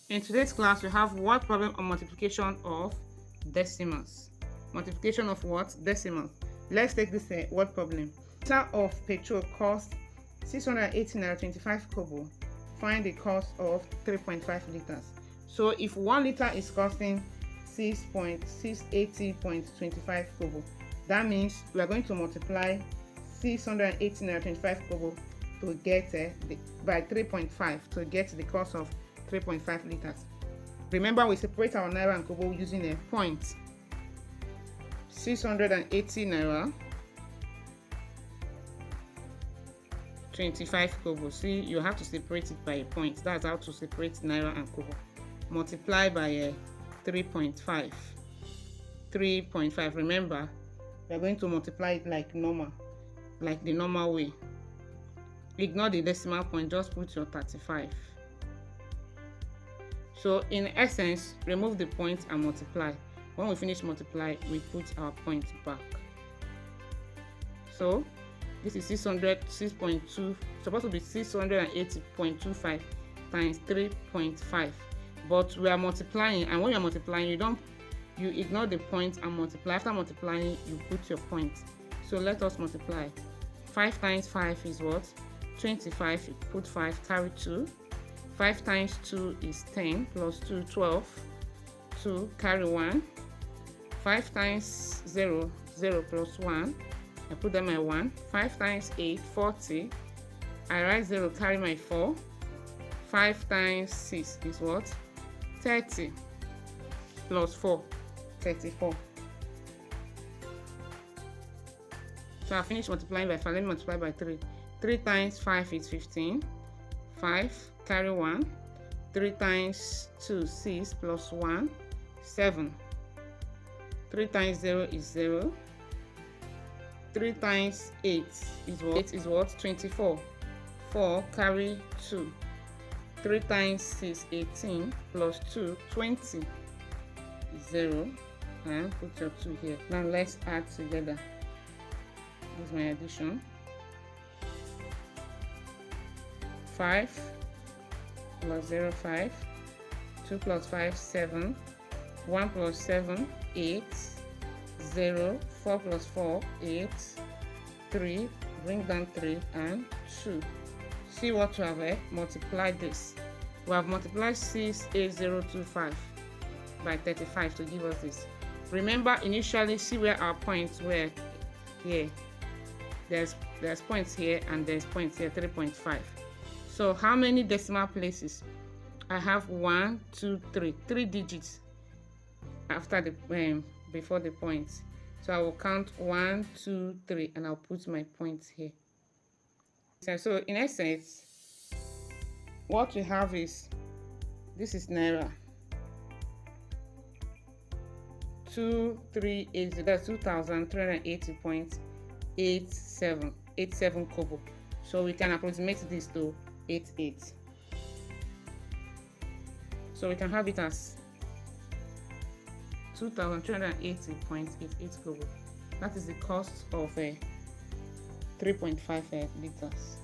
In today's class, we have word problem on multiplication of decimals. Multiplication of what? Decimals. Let's take this word problem. Liter of petrol costs 680 naira 25 kobo. Find the cost of 3.5 liters. So if 1 liter is costing 680.25 kobo, that means we are going to multiply 680 naira 25 kobo to get by 3.5 to get the cost of 3.5 liters. Remember, we separate our naira and kobo using a point. 680 naira 25 kobo. See, you have to separate it by a point. That's how to separate naira and kobo. Multiply by 3.5. 3.5. Remember, we are going to multiply it like normal, like the normal way. Ignore the decimal point, just put your 35. So in essence, remove the point and multiply. When we finish multiply, we put our point back. So this is 6.2, supposed to be 680.25 times 3.5. But we are multiplying, and when you are multiplying, you ignore the point and multiply. After multiplying, you put your point. So let us multiply. 5 times 5 is what? 25. You put 5, carry 2. 5 times 2 is 10, plus 2, 12. 2, carry 1. 5 times 0, 0 plus 1. I put them at 1. 5 times 8, 40. I write 0, carry my 4. 5 times 6 is what? 30. Plus 4, 34. So I finish multiplying by 5. Let me multiply by 3. 3 times 5 is 15. 5, carry 1. 3 times 2, 6, plus 1, 7. 3 times 0 is 0. 3 times 8 is what? 8 is what? 24. 4, carry 2. 3 times 6, 18, plus 2, 20. 0. And put your 2 here. Now let's add together. Here's my addition. 5 plus 0, 5. 2 plus 5, 7. 1 plus 7, 8. 0. 4 plus 4, 8. 3. Bring down 3 and 2. See what we have multiplied this. We have multiplied 68025 by 35 to give us this. Remember, initially, see where our points were here. There's points here and there's points here, 3.5. So how many decimal places? I have 1, 2, 3, 3 digits after the before the points. So I will count 1, 2, 3, and I'll put my points here. So in essence, what we have is, this is naira. 2380, that's 2,380.87 kobo. So we can approximate this to 88. So we can have it as 2,380.88 kobo. That is the cost of 3.5 liters.